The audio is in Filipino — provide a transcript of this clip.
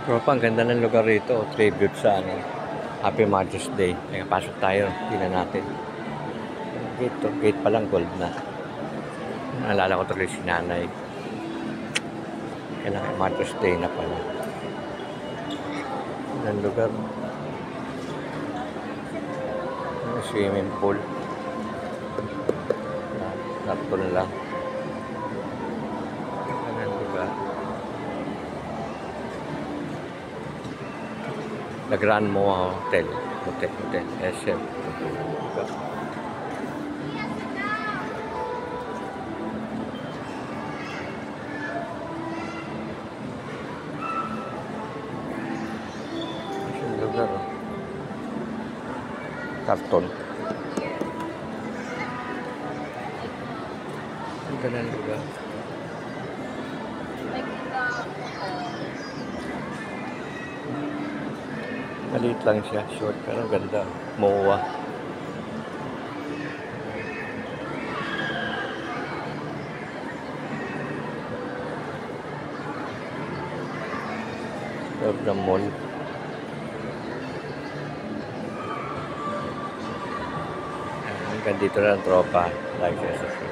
Tropa, ang ganda ng lugar rito. Tribute sa ano, Happy Mother's Day. Kaya pasok tayo. Tingnan natin. Gate to. Gate pa lang gold na. Naalala ko tuloy si nanay. Kailangan Mother's Day na pala. Ang lugar. Ang swimming pool. Napol lang. Ang lugar. The Grand Moa Hotel. Hotel. SM. Ang lugar. Karton. Ang ganda ng lugar. Maliit lang siya, short, pero ganda. MOA. Love the mall. Hanggang dito na ang tropa. Like, share, subscribe.